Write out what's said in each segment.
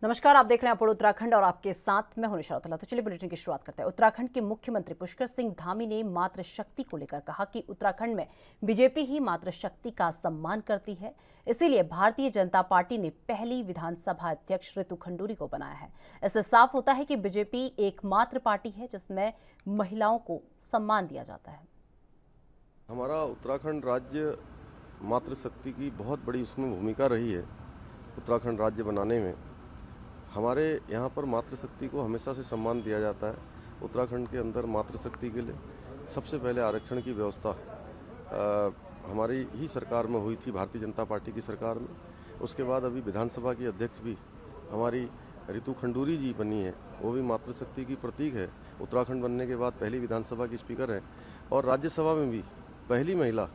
नमस्कार, आप देख रहे हैं अपॉलो उत्तराखंड और आपके साथ मैं हूं निशा रौतेला। तो चलिए बुलेटिन की शुरुआत करते हैं। उत्तराखंड के मुख्यमंत्री पुष्कर सिंह धामी ने मातृशक्ति को लेकर कहा कि उत्तराखंड में बीजेपी ही मातृशक्ति का सम्मान करती है, इसीलिए भारतीय जनता पार्टी ने पहली विधानसभा अध्यक्ष ऋतु खंडूरी को बनाया है। इससे साफ होता है कि बीजेपी एकमात्र पार्टी है जिसमें महिलाओं को सम्मान दिया जाता है। हमारा उत्तराखंड राज्य मातृशक्ति की बहुत बड़ी उसमें भूमिका रही है। उत्तराखंड राज्य बनाने में हमारे यहाँ पर मातृशक्ति को हमेशा से सम्मान दिया जाता है। उत्तराखंड के अंदर मातृशक्ति के लिए सबसे पहले आरक्षण की व्यवस्था हमारी ही सरकार में हुई थी, भारतीय जनता पार्टी की सरकार में। उसके बाद अभी विधानसभा की अध्यक्ष भी हमारी ऋतु खंडूरी जी बनी है, वो भी मातृशक्ति की प्रतीक है। उत्तराखंड बनने के बाद पहली विधानसभा की स्पीकर है और राज्यसभा में भी पहली महिला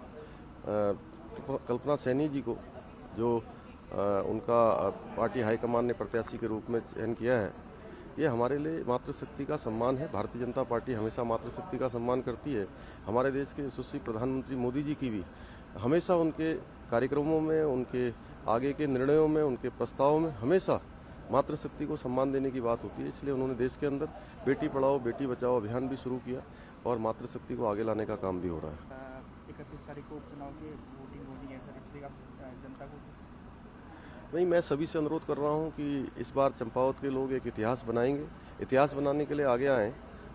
कल्पना सैनी जी को जो उनका पार्टी हाईकमान ने प्रत्याशी के रूप में चयन किया है, ये हमारे लिए मातृशक्ति का सम्मान है। भारतीय जनता पार्टी हमेशा मातृशक्ति का सम्मान करती है। हमारे देश के यशस्वी प्रधानमंत्री मोदी जी की भी हमेशा उनके कार्यक्रमों में, उनके आगे के निर्णयों में, उनके प्रस्तावों में हमेशा मातृशक्ति को सम्मान देने की बात होती है। इसलिए उन्होंने देश के अंदर बेटी पढ़ाओ बेटी बचाओ अभियान भी शुरू किया और मातृशक्ति को आगे लाने का काम भी हो रहा है। 31 तारीख को उपचुनाव की वोटिंग है सर, इसलिए आप जनता को नहीं, मैं सभी से अनुरोध कर रहा हूं कि इस बार चंपावत के लोग एक इतिहास बनाएंगे, इतिहास बनाने के लिए आगे आएँ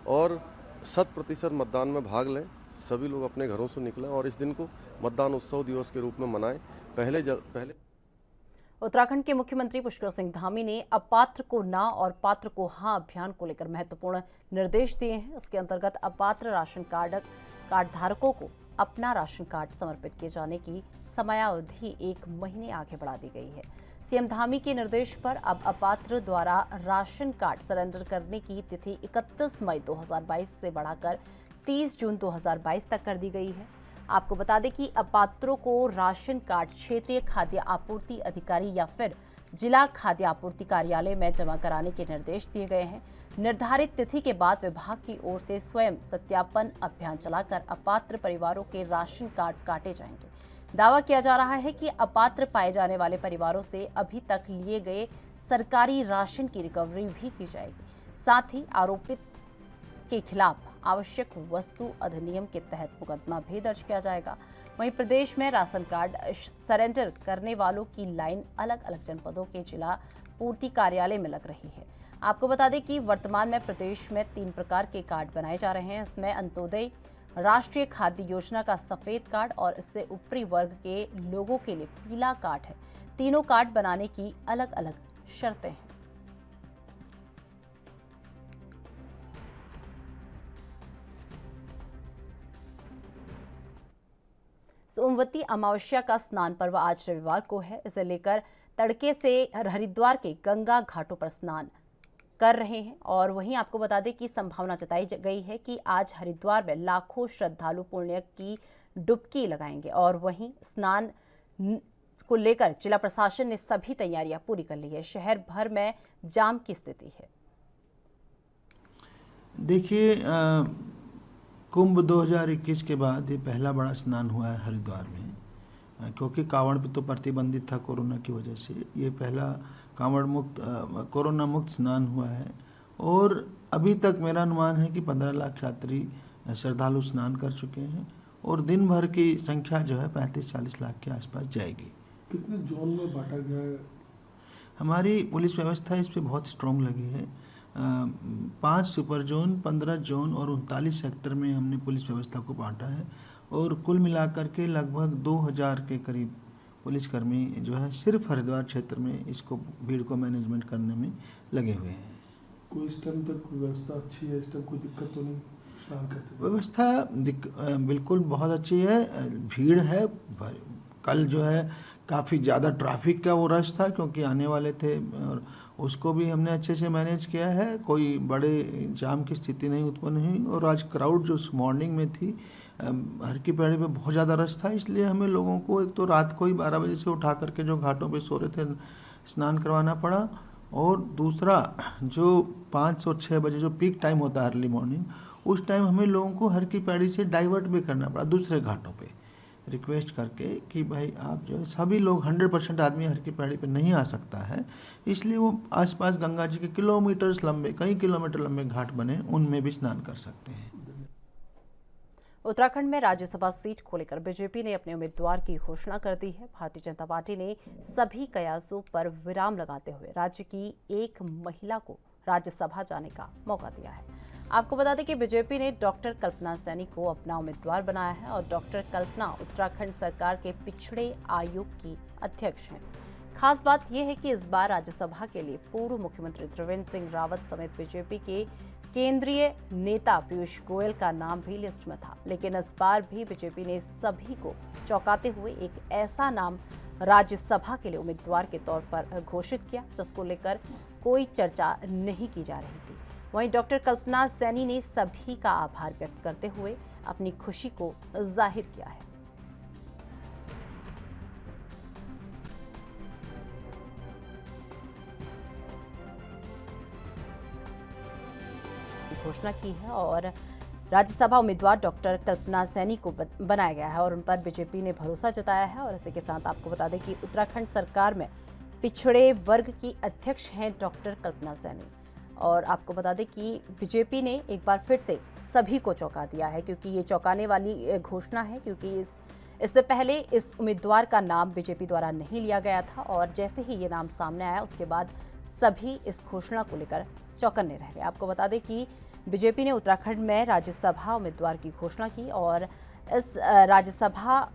और 100% मतदान में भाग लें। सभी लोग अपने घरों से निकलें और इस दिन को मतदान उत्सव दिवस के रूप में मनाएं। पहले उत्तराखंड के मुख्यमंत्री पुष्कर सिंह धामी ने अपात्र को ना और पात्र को हाँ अभियान को लेकर महत्वपूर्ण निर्देश दिए हैं। इसके अंतर्गत अपात्र राशन कार्ड धारकों को अपना राशन कार्ड समर्पित किए जाने की समयावधि 1 महीने आगे बढ़ा दी गई है। सीएम धामी के निर्देश पर अब अपात्र द्वारा राशन कार्ड सरेंडर करने की तिथि 31 मई 2022 से बढ़ाकर 30 जून 2022 तक कर दी गई है। आपको बता दें कि अपात्रों को राशन कार्ड क्षेत्रीय खाद्य आपूर्ति अधिकारी या फिर जिला खाद्य आपूर्ति कार्यालय में जमा कराने के निर्देश दिए गए हैं। निर्धारित तिथि के बाद विभाग की ओर से स्वयं सत्यापन अभियान चलाकर अपात्र परिवारों के राशन कार्ड काटे जाएंगे। दावा किया जा रहा है कि अपात्र पाए जाने वाले परिवारों से अभी तक लिए गए सरकारी राशन की रिकवरी भी की जाएगी। साथ ही आरोपित के खिलाफ आवश्यक वस्तु अधिनियम के तहत मुकदमा भी दर्ज किया जाएगा। वहीं प्रदेश में राशन कार्ड सरेंडर करने वालों की लाइन अलग अलग जनपदों के जिला पूर्ति कार्यालय में लग रही है। आपको बता दें कि वर्तमान में प्रदेश में 3 प्रकार के कार्ड बनाए जा रहे हैं। इसमें अंत्योदय राष्ट्रीय खाद्य योजना का सफेद कार्ड और इससे ऊपरी वर्ग के लोगों के लिए पीला कार्ड है। तीनों कार्ड बनाने की अलग अलग शर्तें हैं। सोमवती अमावस्या का स्नान पर्व आज रविवार को है। इसे लेकर तड़के से हरिद्वार के गंगा घाटों पर स्नान कर रहे हैं और वहीं आपको बता दें कि संभावना जताई गई है कि आज हरिद्वार में लाखों श्रद्धालु पुण्य की डुबकी लगाएंगे और वहीं स्नान को लेकर जिला प्रशासन ने सभी तैयारियां पूरी कर ली है। शहर भर में जाम की स्थिति है। देखिए, कुंभ 2021 के बाद ये पहला बड़ा स्नान हुआ है हरिद्वार में, क्योंकि कांवड़ पे तो प्रतिबंधित था कोरोना की वजह से। ये पहला कांवड़ मुक्त कोरोना मुक्त स्नान हुआ है और अभी तक मेरा अनुमान है कि 15 लाख यात्री श्रद्धालु स्नान कर चुके हैं और दिन भर की संख्या जो है 35-40 लाख के आसपास जाएगी। कितने जोन में बांटा गया है? हमारी पुलिस व्यवस्था इस पर बहुत स्ट्रॉन्ग लगी है। 5 सुपर जोन, 15 जोन और 39 सेक्टर में हमने पुलिस व्यवस्था को बांटा है और कुल मिलाकर के लगभग 2000 के करीब पुलिसकर्मी जो है सिर्फ हरिद्वार क्षेत्र में इसको भीड़ को मैनेजमेंट करने में लगे हुए हैं। कोई इस टाइम तक व्यवस्था अच्छी है? इस टाइम कोई दिक्कत तो नहीं स्नान करते? व्यवस्था बिल्कुल बहुत अच्छी है। भीड़ है, कल जो है काफ़ी ज़्यादा ट्रैफिक का वो रश था क्योंकि आने वाले थे और उसको भी हमने अच्छे से मैनेज किया है। कोई बड़े जाम की स्थिति नहीं उत्पन्न हुई और आज क्राउड जो मॉर्निंग में थी हर की पैड़ी पे बहुत ज़्यादा रश था, इसलिए हमें लोगों को एक तो रात को ही 12 बजे से उठा करके जो घाटों पे सो रहे थे स्नान करवाना पड़ा और दूसरा जो 5 और 6 बजे जो पीक टाइम होता है अर्ली मॉर्निंग, उस टाइम हमें लोगों को हर की पैड़ी से डाइवर्ट भी करना पड़ा दूसरे घाटों पे, रिक्वेस्ट करके कि भाई आप जो है, सभी लोग 100% आदमी हर की पैड़ी पे नहीं आ सकता है, इसलिए वो आसपास गंगा जी के किलोमीटर्स लंबे, कई किलोमीटर लंबे घाट बने, उनमें भी स्नान कर सकते हैं। उत्तराखंड में राज्यसभा सीट को लेकर बीजेपी ने अपने उम्मीदवार की घोषणा कर दी है। भारतीय जनता पार्टी ने सभी कयासों पर विराम लगाते हुए राज्य की एक महिला को राज्यसभा जाने का मौका दिया है। आपको बता दें कि बीजेपी ने डॉक्टर कल्पना सैनी को अपना उम्मीदवार बनाया है और डॉक्टर कल्पना उत्तराखंड सरकार के पिछड़े आयोग की अध्यक्ष हैं। खास बात यह है कि इस बार राज्यसभा के लिए पूर्व मुख्यमंत्री त्रिवेंद्र सिंह रावत समेत बीजेपी के केंद्रीय नेता पीयूष गोयल का नाम भी लिस्ट में था, लेकिन इस बार भी बीजेपी ने सभी को चौंकाते हुए एक ऐसा नाम राज्यसभा के लिए उम्मीदवार के तौर पर घोषित किया जिसको लेकर कोई चर्चा नहीं की जा रही थी। वहीं डॉक्टर कल्पना सैनी ने सभी का आभार व्यक्त करते हुए अपनी खुशी को जाहिर किया है। घोषणा की है और राज्यसभा उम्मीदवार डॉक्टर कल्पना सैनी को बनाया गया है और उन पर बीजेपी ने भरोसा जताया है। और इसी के साथ आपको बता दें कि उत्तराखंड सरकार में पिछड़े वर्ग की अध्यक्ष हैं डॉक्टर कल्पना सैनी। और आपको बता दें कि बीजेपी ने एक बार फिर से सभी को चौंका दिया है, क्योंकि ये चौंकाने वाली घोषणा है, क्योंकि इससे पहले इस उम्मीदवार का नाम बीजेपी द्वारा नहीं लिया गया था और जैसे ही ये नाम सामने आया उसके बाद सभी इस घोषणा को लेकर चौकन्ने रह गए। आपको बता दें कि बीजेपी ने उत्तराखंड में राज्यसभा उम्मीदवार की घोषणा की और इस राज्यसभा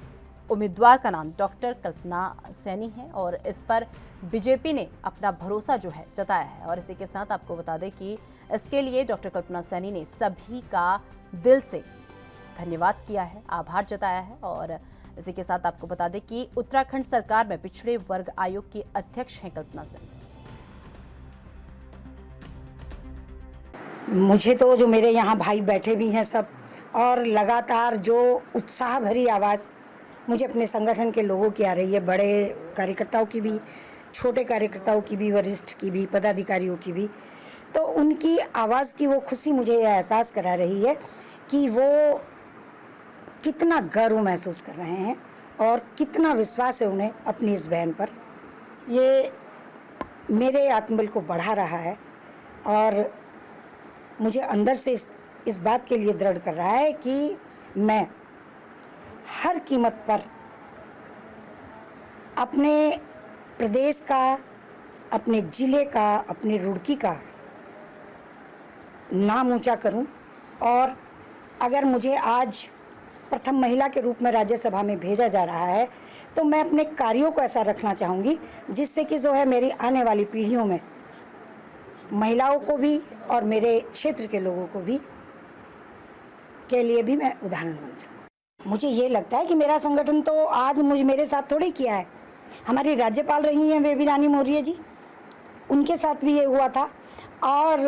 उम्मीदवार का नाम डॉक्टर कल्पना सैनी है और इस पर बीजेपी ने अपना भरोसा जो है जताया है। और इसी के साथ आपको बता दें कि इसके लिए डॉक्टर कल्पना सैनी ने सभी का दिल से धन्यवाद किया है, आभार जताया है। और इसी के साथ आपको बता दें कि उत्तराखंड सरकार में पिछड़े वर्ग आयोग की अध्यक्ष हैं कल्पना सैनी। मुझे तो जो मेरे यहाँ भाई बैठे भी हैं सब, और लगातार जो उत्साह भरी आवाज़ मुझे अपने संगठन के लोगों की आ रही है, बड़े कार्यकर्ताओं की भी, छोटे कार्यकर्ताओं की भी, वरिष्ठ की भी, पदाधिकारियों की भी, तो उनकी आवाज़ की वो खुशी मुझे यह एहसास करा रही है कि वो कितना गर्व महसूस कर रहे हैं और कितना विश्वास है उन्हें अपनी इस बहन पर। ये मेरे आत्मबल को बढ़ा रहा है और मुझे अंदर से इस बात के लिए दृढ़ कर रहा है कि मैं हर कीमत पर अपने प्रदेश का, अपने ज़िले का, अपने रुड़की का नाम ऊंचा करूं। और अगर मुझे आज प्रथम महिला के रूप में राज्यसभा में भेजा जा रहा है तो मैं अपने कार्यों को ऐसा रखना चाहूँगी जिससे कि जो है मेरी आने वाली पीढ़ियों में महिलाओं को भी और मेरे क्षेत्र के लोगों को भी के लिए भी मैं उदाहरण बन सकूं। मुझे ये लगता है कि मेरा संगठन तो आज मेरे साथ थोड़ी किया है, हमारी राज्यपाल रही हैं बेबी रानी मौर्य जी, उनके साथ भी ये हुआ था। और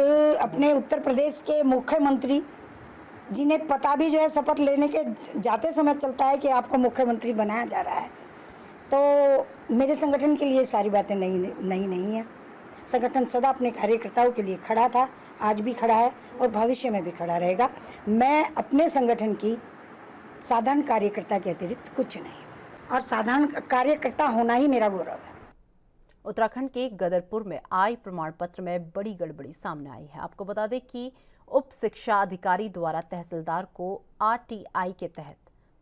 अपने उत्तर प्रदेश के मुख्यमंत्री जिन्हें पता भी जो है शपथ लेने के जाते समय चलता है कि आपको मुख्यमंत्री बनाया जा रहा है, तो मेरे संगठन के लिए सारी बातें नहीं है। संगठन सदा अपने कार्यकर्ताओं के लिए खड़ा था, आज भी खड़ा है और भविष्य में भी खड़ा रहेगा। मैं अपने संगठन की साधारण कार्यकर्ता के अतिरिक्त कुछ नहीं, और साधारण कार्यकर्ता होना ही मेरा गौरव है। उत्तराखंड के गदरपुर में आय प्रमाण पत्र में बड़ी गड़बड़ी सामने आई है। आपको बता दें कि उप शिक्षा अधिकारी द्वारा तहसीलदार को RTI के तहत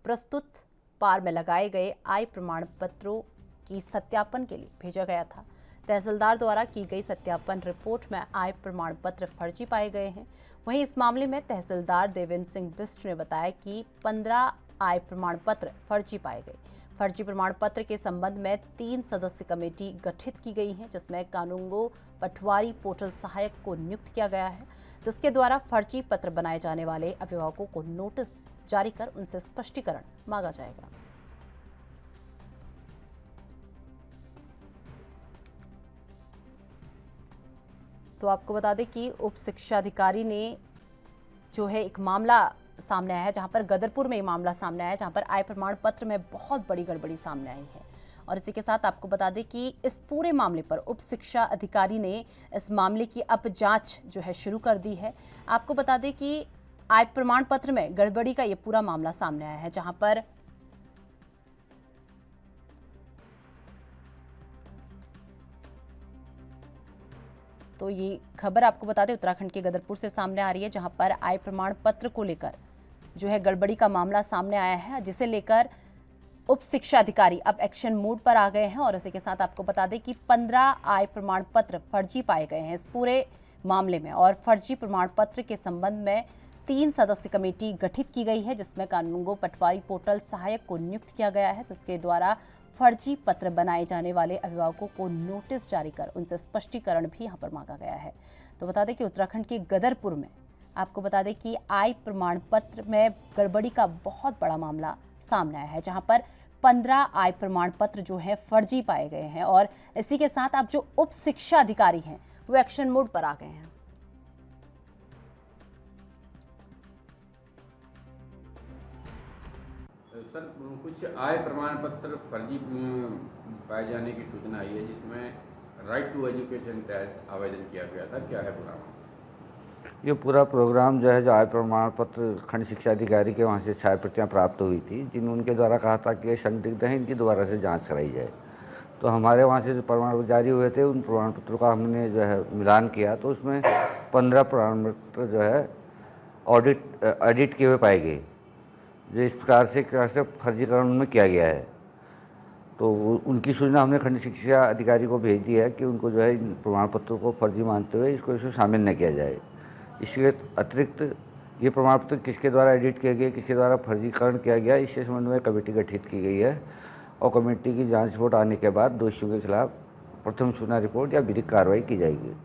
प्रस्तुत पार में लगाए गए आय प्रमाण पत्रों की सत्यापन के लिए भेजा गया था। तहसीलदार द्वारा की गई सत्यापन रिपोर्ट में आय प्रमाण पत्र फर्जी पाए गए हैं। वहीं इस मामले में तहसीलदार देवेंद्र सिंह बिष्ट ने बताया कि 15 आय प्रमाण पत्र फर्जी पाए गए। फर्जी प्रमाण पत्र के संबंध में 3 सदस्य कमेटी गठित की गई है, जिसमें कानूंगो पटवारी पोर्टल सहायक को नियुक्त किया गया है, जिसके द्वारा फर्जी पत्र बनाए जाने वाले अभिभावकों को नोटिस जारी कर उनसे स्पष्टीकरण मांगा जाएगा। तो आपको बता दें कि उप शिक्षा अधिकारी ने जो है एक मामला सामने आया है, जहां पर गदरपुर में ये मामला सामने आया है, जहां पर आय प्रमाण पत्र में बहुत बड़ी गड़बड़ी सामने आई है। और इसी के साथ आपको बता दें कि इस पूरे मामले पर उप शिक्षा अधिकारी ने इस मामले की अब जांच जो है शुरू कर दी है। आपको बता दें कि आय प्रमाण पत्र में गड़बड़ी का ये पूरा मामला सामने आया है, जहां पर तो ये खबर आपको बता दें उत्तराखंड के गदरपुर से सामने आ रही है, जहां पर आय प्रमाण पत्र को लेकर जो है गड़बड़ी का मामला सामने आया है, जिसे लेकर उप शिक्षा अधिकारी अब एक्शन मोड पर आ गए हैं। और इसी के साथ आपको बता दें कि 15 आय प्रमाण पत्र फर्जी पाए गए हैं इस पूरे मामले में। और फर्जी प्रमाण पत्र के संबंध में 3 सदस्य कमेटी गठित की गई है, जिसमें कानूनगो पटवारी पोर्टल सहायक को नियुक्त किया गया है, जिसके द्वारा फर्जी पत्र बनाए जाने वाले अभिभावकों को नोटिस जारी कर उनसे स्पष्टीकरण भी यहाँ पर मांगा गया है। तो बता दें कि उत्तराखंड के गदरपुर में आपको बता दें कि आय प्रमाण पत्र में गड़बड़ी का बहुत बड़ा मामला सामने आया है, जहां पर 15 आय प्रमाण पत्र जो है फर्जी पाए गए हैं। और इसी के साथ अब जो उप शिक्षा अधिकारी हैं वो एक्शन मोड पर आ गए हैं। सर, कुछ आय प्रमाण पत्र फर्जी पाए जाने की सूचना आई है, जिसमें राइट टू एजुकेशन तहत आवेदन किया गया था। क्या है पूरा? ये पूरा प्रोग्राम जो है, जो आय प्रमाण पत्र खंड शिक्षा अधिकारी के वहाँ से छाया प्रतियाँ प्राप्त हुई थी, जिन उनके द्वारा कहा था कि ये संदिग्ध हैं, इनकी दोबारा से जांच कराई जाए। तो हमारे वहाँ से जो प्रमाण पत्र जारी हुए थे, उन प्रमाण पत्रों का हमने जो है मिलान किया, तो उसमें 15 प्रमाण पत्र जो है एडिट किए हुए पाए गए, जो इस प्रकार से फर्जीकरण में किया गया है। तो उनकी सूचना हमने खंड शिक्षा अधिकारी को भेज दी है कि उनको जो है इन प्रमाण पत्रों को फर्जी मानते हुए इसमें शामिल न किया जाए। इसके अतिरिक्त ये प्रमाण पत्र किसके द्वारा एडिट किए गए, किसके द्वारा फर्जीकरण किया गया, इससे संबंध में कमेटी गठित की गई है। और कमेटी की जांच रिपोर्ट आने के बाद दोषियों के खिलाफ प्रथम सूचना रिपोर्ट या विधिक कार्रवाई की जाएगी।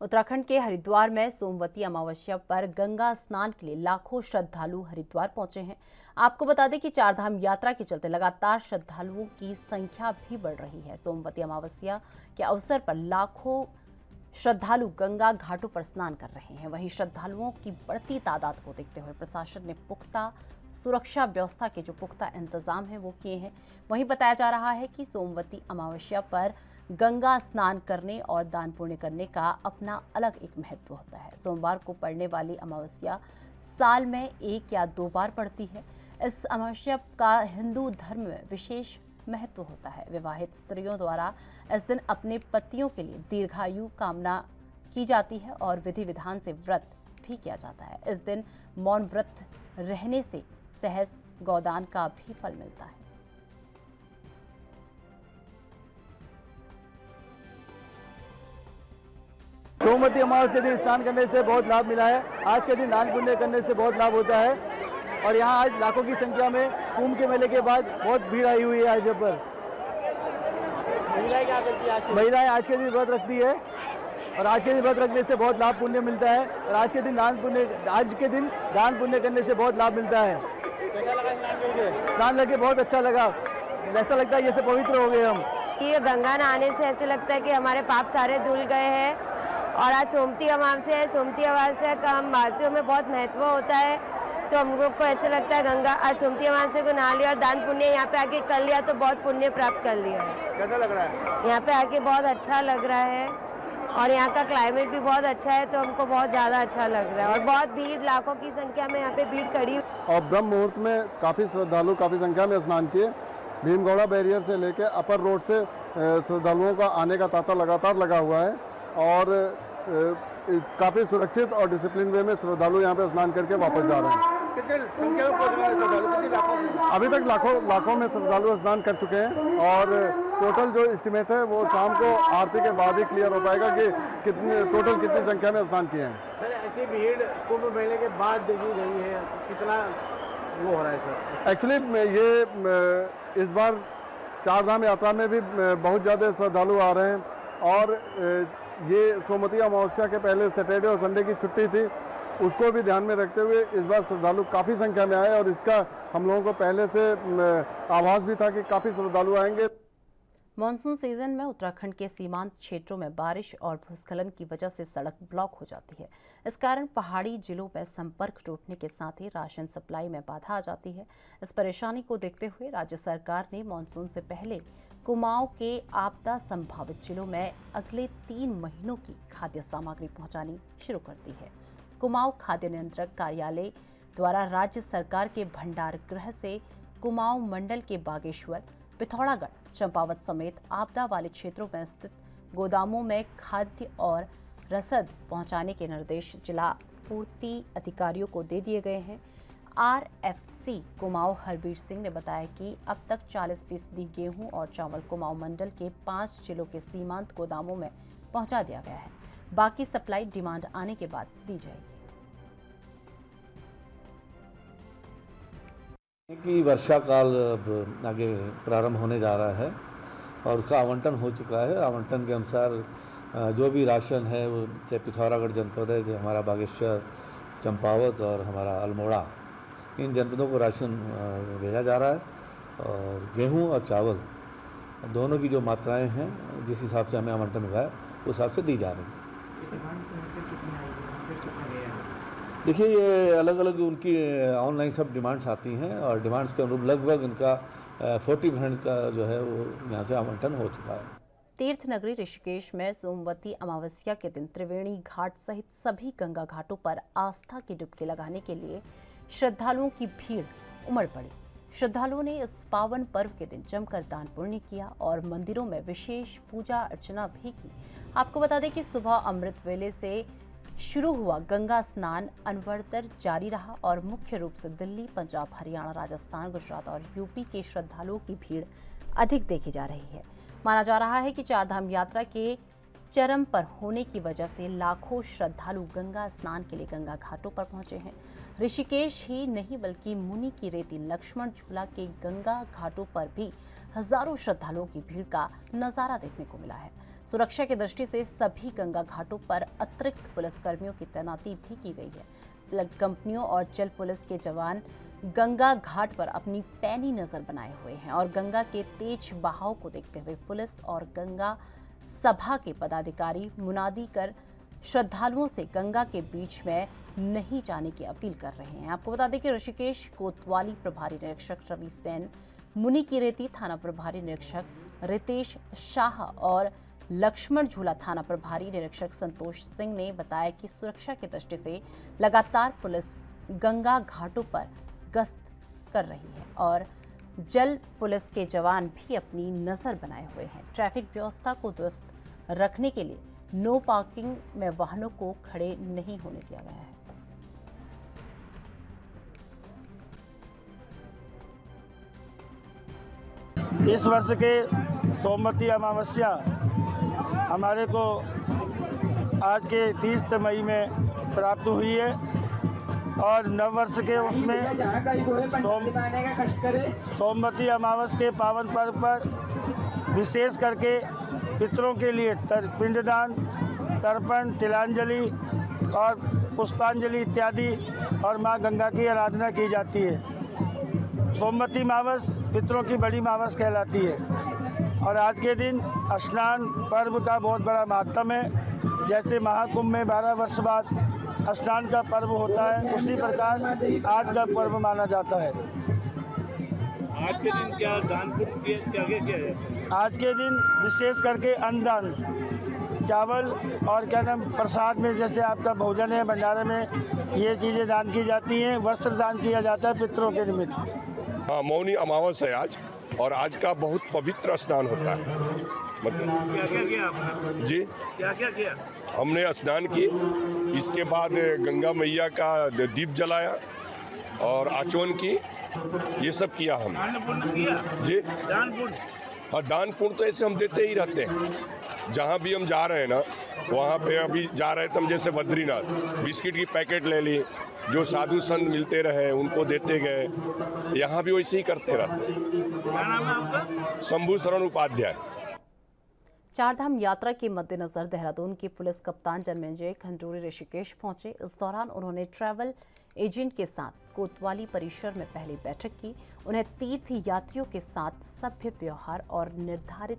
उत्तराखंड के हरिद्वार में सोमवती अमावस्या पर गंगा स्नान के लिए लाखों श्रद्धालु हरिद्वार पहुंचे हैं। आपको बता दें कि चारधाम यात्रा के चलते लगातार श्रद्धालुओं की संख्या भी बढ़ रही है। सोमवती अमावस्या के अवसर पर लाखों श्रद्धालु गंगा घाटों पर स्नान कर रहे हैं। वहीं श्रद्धालुओं की बढ़ती तादाद को देखते हुए प्रशासन ने पुख्ता सुरक्षा व्यवस्था के जो पुख्ता इंतजाम हैं वो किए हैं। वहीं बताया जा रहा है कि सोमवती अमावस्या पर गंगा स्नान करने और दान पुण्य करने का अपना अलग एक महत्व होता है। सोमवार को पड़ने वाली अमावस्या साल में 1 या 2 बार पड़ती है। इस अमावस्या का हिंदू धर्म में विशेष महत्व होता है। विवाहित स्त्रियों द्वारा इस दिन अपने पतियों के लिए दीर्घायु कामना की जाती है और विधि विधान से व्रत भी किया जाता है। इस दिन मौन व्रत रहने से सहज गौदान का भी फल मिलता है। सोमवती अमावस्या के दिन स्नान करने से बहुत लाभ मिला है। आज के दिन दान पुण्य करने से बहुत लाभ होता है। और यहाँ आज लाखों की संख्या में कुंभ के मेले के बाद बहुत भीड़ आई हुई है। आज पर महिलाएं क्या करती है? महिलाएं आज के दिन व्रत रखती है और आज के दिन व्रत रखने से बहुत लाभ पुण्य मिलता है। और आज के दिन दान पुण्य करने से बहुत लाभ मिलता है। कैसा लगा स्नान करके? स्नान करके बहुत अच्छा लगा। ऐसा लगता है जैसे पवित्र हो गए हम। ये गंगा नहाने से ऐसे लगता है कि हमारे पाप सारे धुल गए हैं। और आज सोमवती अमावस्या है। सोमवती अमावस्या का हम भारतीयों में बहुत महत्व होता है, तो हम लोग को ऐसे लगता है गंगा आज सोमवती अमावस्या को नहा लिया और दान पुण्य यहाँ पे आके कर लिया तो बहुत पुण्य प्राप्त कर लिया है। कैसा लग रहा है? यहाँ पे आके बहुत अच्छा लग रहा है और यहाँ का क्लाइमेट भी बहुत अच्छा है, तो हमको बहुत ज़्यादा अच्छा लग रहा है। और बहुत भीड़, लाखों की संख्या में यहाँ पे भीड़ खड़ी। और ब्रह्म मुहूर्त में काफ़ी श्रद्धालु काफ़ी संख्या में स्नान किए। भीमगौड़ा बैरियर से लेकर अपर रोड से श्रद्धालुओं का आने का तांता लगातार लगा हुआ है और काफ़ी सुरक्षित और डिसिप्लिन वे में श्रद्धालु यहाँ पे स्नान करके वापस जा रहे हैं। कितने संख्या में पहुंच रहे हैं श्रद्धालु? अभी तक लाखों में श्रद्धालु स्नान कर चुके हैं और टोटल जो एस्टिमेट है वो शाम को आरती के बाद ही क्लियर हो पाएगा कि कितनी संख्या में स्नान किए हैं। सर, ऐसी भीड़ कुंभ मेले के बाद देखी गई है, कितना वो हो रहा है सर? एक्चुअली ये इस बार चारधाम यात्रा में भी बहुत ज़्यादा श्रद्धालु आ रहे हैं और ये सोमवती अमावस्या के पहले सैटरडे और संडे की छुट्टी थी, उसको भी ध्यान में रखते हुए इस बार श्रद्धालु काफ़ी संख्या में आए और इसका हम लोगों को पहले से आभास भी था कि काफ़ी श्रद्धालु आएंगे। मॉनसून सीजन में उत्तराखंड के सीमांत क्षेत्रों में बारिश और भूस्खलन की वजह से सड़क ब्लॉक हो जाती है। इस कारण पहाड़ी जिलों में संपर्क टूटने के साथ ही राशन सप्लाई में बाधा आ जाती है। इस परेशानी को देखते हुए राज्य सरकार ने मॉनसून से पहले कुमाऊं के आपदा संभावित जिलों में अगले 3 महीनों की खाद्य सामग्री पहुंचानी शुरू कर दी है। कुमाऊं खाद्य नियंत्रक कार्यालय द्वारा राज्य सरकार के भंडार गृह से कुमाऊं मंडल के बागेश्वर, पिथौरागढ़, चंपावत समेत आपदा वाले क्षेत्रों में स्थित गोदामों में खाद्य और रसद पहुंचाने के निर्देश जिला पूर्ति अधिकारियों को दे दिए गए हैं। RFC कुमाऊं हरबीर सिंह ने बताया कि अब तक 40% गेहूं और चावल कुमाऊं मंडल के 5 जिलों के सीमांत गोदामों में पहुंचा दिया गया है। बाकी सप्लाई डिमांड आने के बाद दी जाएगी। कि वर्षा काल अब आगे प्रारंभ होने जा रहा है और उसका आवंटन हो चुका है। आवंटन के अनुसार जो भी राशन है वो चाहे पिथौरागढ़ जनपद है, जो हमारा बागेश्वर, चंपावत और हमारा अल्मोड़ा, इन जनपदों को राशन भेजा जा रहा है और गेहूं और चावल दोनों की जो मात्राएं हैं जिस हिसाब से हमें आवंटन हुआ है उस हिसाब से दी जा रही है। देखिए, ये अलग अलग उनकी ऑनलाइन सब डिमांड्स आती हैं और डिमांड्स के अनुरूप लगभग इनका 40% का जो है वो यहाँ से आवंटन हो चुका है। तीर्थ नगरी ऋषिकेश में सोमवती अमावस्या के दिन त्रिवेणी घाट सहित सभी गंगा घाटों पर आस्था की डुबकी लगाने के लिए श्रद्धालुओं की भीड़ उमड़ पड़ी। श्रद्धालुओं ने इस पावन पर्व के दिन जमकर दान पुण्य किया और मंदिरों में विशेष पूजा अर्चना भी की। आपको बता दें कि सुबह अमृत वेले से शुरू हुआ गंगा स्नान अनवरतर जारी रहा और मुख्य रूप से दिल्ली, पंजाब, हरियाणा, राजस्थान, गुजरात और यूपी के श्रद्धालुओं की भीड़ अधिक देखी जा रही है। माना जा रहा है कि चारधाम यात्रा के चरम पर होने की वजह से लाखों श्रद्धालु गंगा स्नान के लिए गंगा घाटों पर पहुंचे हैं। ऋषिकेश ही नहीं बल्कि मुनि की रेती लक्ष्मण झूला के गंगा घाटों पर भी हजारों श्रद्धालुओं की भीड़ का नजारा देखने को मिला है। सुरक्षा की दृष्टि से सभी गंगा घाटों पर अतिरिक्त पुलिसकर्मियों की तैनाती भी की गई है। फ्लड कंपनियों और जल पुलिस के जवान गंगा घाट पर अपनी पैनी नजर बनाए हुए हैं और गंगा के तेज बहाव को देखते हुए पुलिस और गंगा सभा के पदाधिकारी मुनादी कर श्रद्धालुओं से गंगा के बीच में नहीं जाने की अपील कर रहे हैं। आपको बता दें कि ऋषिकेश कोतवाली प्रभारी निरीक्षक रवि सेन, मुनि की रेती थाना प्रभारी निरीक्षक रितेश शाह और लक्ष्मण झूला थाना प्रभारी निरीक्षक संतोष सिंह ने बताया कि सुरक्षा की दृष्टि से लगातार पुलिस गंगा घाटों पर गश्त कर रही है और जल पुलिस के जवान भी अपनी नजर बनाए हुए हैं। ट्रैफिक व्यवस्था को दुरुस्त रखने के लिए नो पार्किंग में वाहनों को खड़े नहीं होने दिया गया है। इस वर्ष के सोमवती अमावस्या हमारे को आज के 30 मई में प्राप्त हुई है और नव वर्ष के उसमें सोमवती अमावस्या के पावन पर्व पर विशेष करके पितरों के लिए पिंडदान, तर्पण, तिलांजलि और पुष्पांजलि इत्यादि और माँ गंगा की आराधना की जाती है। सोमवती मावस पितरों की बड़ी मावस कहलाती है और आज के दिन स्नान पर्व का बहुत बड़ा महत्व है। जैसे महाकुंभ में 12 वर्ष बाद स्नान का पर्व होता है, उसी प्रकार आज का पर्व माना जाता है। आज के दिन क्या दान पुण्य क्या किया जाता है? आज के दिन विशेष करके अन्नदान, चावल और क्या नाम प्रसाद में जैसे आपका भोजन है, भंडारे में ये चीज़ें दान की जाती हैं। वस्त्र दान किया जाता है पितरों के निमित्त। हाँ, मौनी अमावस है आज और आज का बहुत पवित्र स्नान होता है। मतलब क्या किया आपने? जी, क्या किया? हमने स्नान की, इसके बाद गंगा मैया का दीप जलाया और आचमन की, ये सब किया हम। दान पुण्य किया? जी, दान पुण्य। हाँ, दान पुण्य तो ऐसे हम देते ही रहते हैं। जहाँ भी हम जा रहे हैं ना, वहाँ पे अभी जा रहे थे हम, जैसे बद्रीनाथ, बिस्किट की पैकेट ले ली, जो साधु संत मिलते रहे उनको देते गए। यहाँ भी वैसे ही करते रहते हैं। क्या नाम है आपका? शंभू शरण उपाध्याय। चारधाम यात्रा के मद्देनजर देहरादून के पुलिस कप्तान जन्मेजय खंडूरी ऋषिकेश पहुंचे। इस दौरान उन्होंने ट्रैवल एजेंट के साथ कोतवाली परिसर में पहली बैठक की। उन्हें तीर्थ यात्रियों के साथ सभ्य व्यवहार और निर्धारित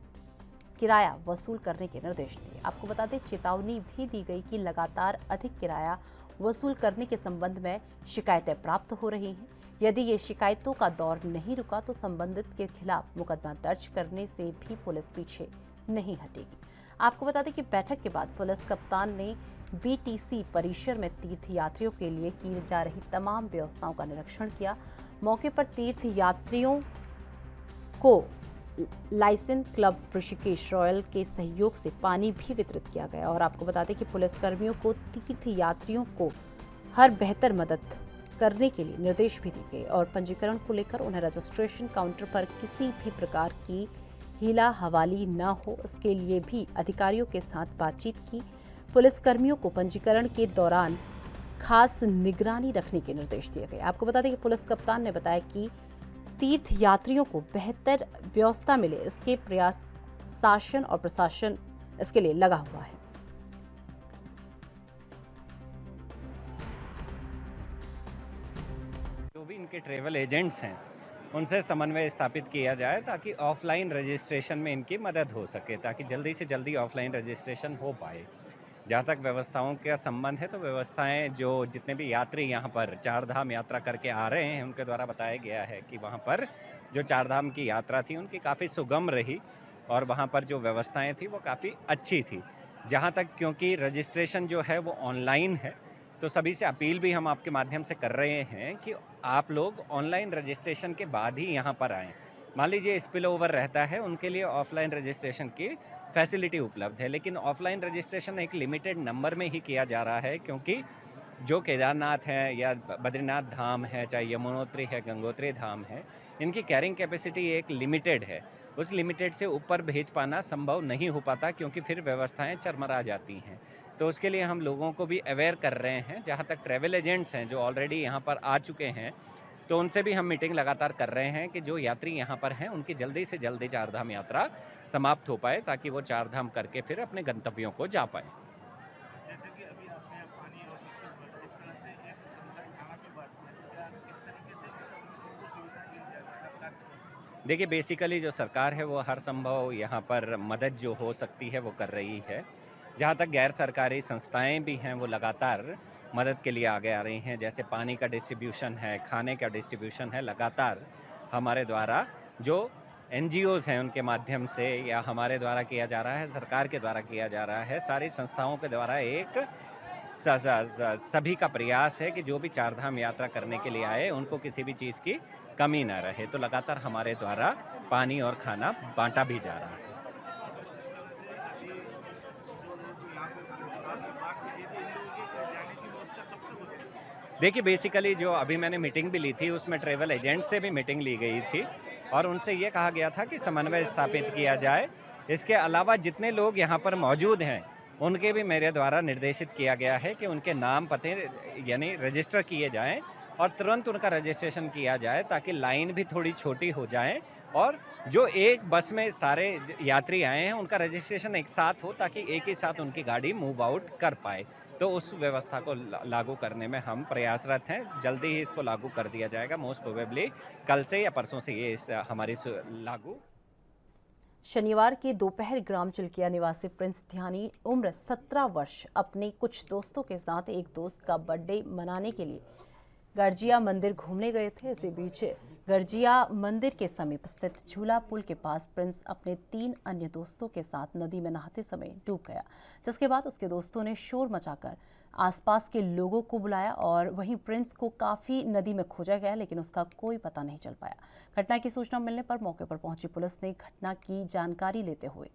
किराया वसूल करने के निर्देश दिए। आपको बता दें, चेतावनी भी दी गई कि लगातार अधिक किराया वसूल करने के संबंध में शिकायतें प्राप्त हो रही हैं। यदि ये शिकायतों का दौर नहीं रुका तो संबंधित के खिलाफ मुकदमा दर्ज करने से भी पुलिस पीछे नहीं हटेगी। आपको बता दें कि बैठक के बाद पुलिस कप्तान ने बीटीसी परिसर में तीर्थ यात्रियों के लिए की जा रही तमाम व्यवस्थाओं का निरीक्षण किया। मौके पर तीर्थ यात्रियों को लाइसेंस क्लब ऋषिकेश रॉयल के सहयोग से पानी भी वितरित किया गया। और आपको बता दें कि पुलिसकर्मियों को तीर्थ यात्रियों को हर बेहतर मदद करने के लिए निर्देश भी दिए गए और पंजीकरण को लेकर उन्हें रजिस्ट्रेशन काउंटर पर किसी भी प्रकार की हीला हवाली न हो, इसके लिए भी अधिकारियों के साथ बातचीत की। पुलिसकर्मियों को पंजीकरण के दौरान खास निगरानी रखने के निर्देश दिए गए। आपको बता दें कि पुलिस कप्तान ने बताया कि तीर्थ यात्रियों को बेहतर व्यवस्था मिले, इसके प्रयास शासन और प्रशासन इसके लिए लगा हुआ है। जो भी इनके ट्रैवल एजेंट्स हैं उनसे समन्वय स्थापित किया जाए ताकि ऑफलाइन रजिस्ट्रेशन में इनकी मदद हो सके, ताकि जल्दी से जल्दी ऑफलाइन रजिस्ट्रेशन हो पाए। जहाँ तक व्यवस्थाओं का संबंध है तो व्यवस्थाएं जो जितने भी यात्री यहाँ पर चार धाम यात्रा करके आ रहे हैं उनके द्वारा बताया गया है कि वहाँ पर जो चार धाम की यात्रा थी उनकी काफ़ी सुगम रही और वहाँ पर जो व्यवस्थाएं थी वो काफ़ी अच्छी थी। जहाँ तक क्योंकि रजिस्ट्रेशन जो है वो ऑनलाइन है तो सभी से अपील भी हम आपके माध्यम से कर रहे हैं कि आप लोग ऑनलाइन रजिस्ट्रेशन के बाद ही यहाँ पर आएँ। मान लीजिए स्पिल ओवर रहता है, उनके लिए ऑफलाइन रजिस्ट्रेशन की फैसिलिटी उपलब्ध है, लेकिन ऑफलाइन रजिस्ट्रेशन एक लिमिटेड नंबर में ही किया जा रहा है क्योंकि जो केदारनाथ है या बद्रीनाथ धाम है, चाहे यमुनोत्री है, गंगोत्री धाम है, इनकी कैरिंग कैपेसिटी एक लिमिटेड है। उस लिमिटेड से ऊपर भेज पाना संभव नहीं हो पाता क्योंकि फिर व्यवस्थाएं चरमरा जाती हैं। तो उसके लिए हम लोगों को भी अवेयर कर रहे हैं। जहाँ तक ट्रैवल एजेंट्स हैं जो ऑलरेडी यहाँ पर आ चुके हैं तो उनसे भी हम मीटिंग लगातार कर रहे हैं कि जो यात्री यहाँ पर हैं उनकी जल्दी से जल्दी चारधाम यात्रा समाप्त हो पाए ताकि वो चारधाम करके फिर अपने गंतव्यों को जा पाए। देखिए, बेसिकली जो सरकार है वो हर संभव यहाँ पर मदद जो हो सकती है वो कर रही है। जहाँ तक गैर सरकारी संस्थाएं भी हैं वो लगातार मदद के लिए आगे आ रही हैं। जैसे पानी का डिस्ट्रीब्यूशन है, खाने का डिस्ट्रीब्यूशन है, लगातार हमारे द्वारा जो NGOs हैं उनके माध्यम से या हमारे द्वारा किया जा रहा है, सरकार के द्वारा किया जा रहा है। सारी संस्थाओं के द्वारा एक सभी का प्रयास है कि जो भी चारधाम यात्रा करने के लिए आए उनको किसी भी चीज़ की कमी ना रहे। तो लगातार हमारे द्वारा पानी और खाना बांटा भी जा रहा है। देखिए, बेसिकली जो अभी मैंने मीटिंग भी ली थी उसमें ट्रैवल एजेंट से भी मीटिंग ली गई थी और उनसे ये कहा गया था कि समन्वय स्थापित किया जाए। इसके अलावा जितने लोग यहाँ पर मौजूद हैं उनके भी मेरे द्वारा निर्देशित किया गया है कि उनके नाम पते यानी रजिस्टर किए जाएं और तुरंत उनका रजिस्ट्रेशन किया जाए ताकि लाइन भी थोड़ी छोटी हो जाए और जो एक बस में सारे यात्री आए हैं उनका रजिस्ट्रेशन एक साथ हो ताकि एक ही साथ उनकी गाड़ी मूव आउट कर पाए। तो उस व्यवस्था को लागू करने में हम प्रयासरत हैं। जल्दी ही इसको लागू कर दिया जाएगा। मोस्ट प्रोबेबली कल से या परसों से ये हमारी लागू। शनिवार के दोपहर ग्राम चिल्किया निवासी प्रिंस ध्यानी उम्र 17 वर्ष अपने कुछ दोस्तों के साथ एक दोस्त का बर्थडे मनाने के लिए गर्जिया मंदिर घूमने गए थे। इसी बीच गर्जिया मंदिर के समीप स्थित झूला पुल के पास प्रिंस अपने 3 अन्य दोस्तों के साथ नदी में नहाते समय डूब गया, जिसके बाद उसके दोस्तों ने शोर मचाकर आसपास के लोगों को बुलाया और वहीं प्रिंस को काफ़ी नदी में खोजा गया लेकिन उसका कोई पता नहीं चल पाया। घटना की सूचना मिलने पर मौके पर पहुंची पुलिस ने घटना की जानकारी लेते हुए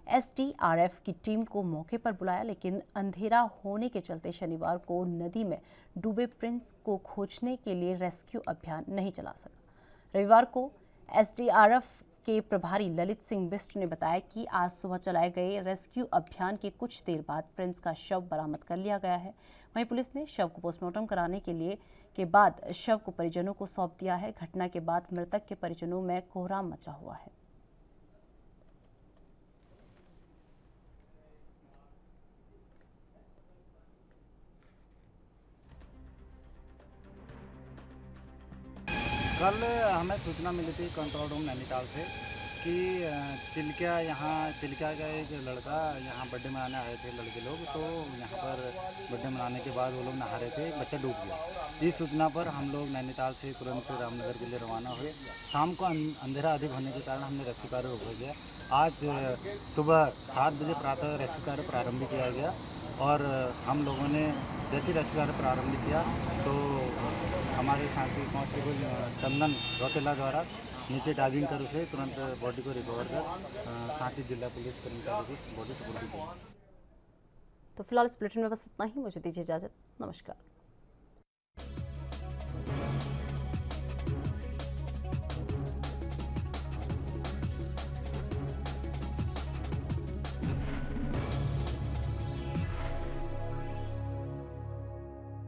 SDRF की टीम को मौके पर बुलाया, लेकिन अंधेरा होने के चलते शनिवार को नदी में डूबे प्रिंस को खोजने के लिए रेस्क्यू अभियान नहीं चला सका। रविवार को SDRF के प्रभारी ललित सिंह बिष्ट ने बताया कि आज सुबह चलाए गए रेस्क्यू अभियान के कुछ देर बाद प्रिंस का शव बरामद कर लिया गया है। वहीं पुलिस ने शव को पोस्टमार्टम कराने के बाद शव को परिजनों को सौंप दिया है। घटना के बाद मृतक के परिजनों में कोहराम मचा हुआ है। कल हमें सूचना मिली थी कंट्रोल रूम नैनीताल से कि चिल्किया का एक लड़का यहाँ बर्थडे मनाने आए थे लड़के लोग, तो यहाँ पर बर्थडे मनाने के बाद वो लोग नहा रहे थे, बच्चा डूब गया। इस सूचना पर हम लोग नैनीताल से तुरंत रामनगर के लिए रवाना हुए। शाम को अंधेरा अधिक होने के कारण हमने रेस्क्यू कार्य रोका गया। आज सुबह 7 बजे प्रातः रेस्क्यू कार्य प्रारंभ किया गया और हम लोगों ने जैसे रेस्क्यू कार्य प्रारंभ किया तो हमारे साथी कांस्टेबल चंदन रौतेला द्वारा नीचे डाइविंग कर उसे तुरंत बॉडी को रिकवर कर साथ ही जिला पुलिस कर्मचारी को बॉडी सुपुर्द की। तो फिलहाल इस बुलेटिन में बस इतना ही। मुझे दीजिए इजाजत। नमस्कार।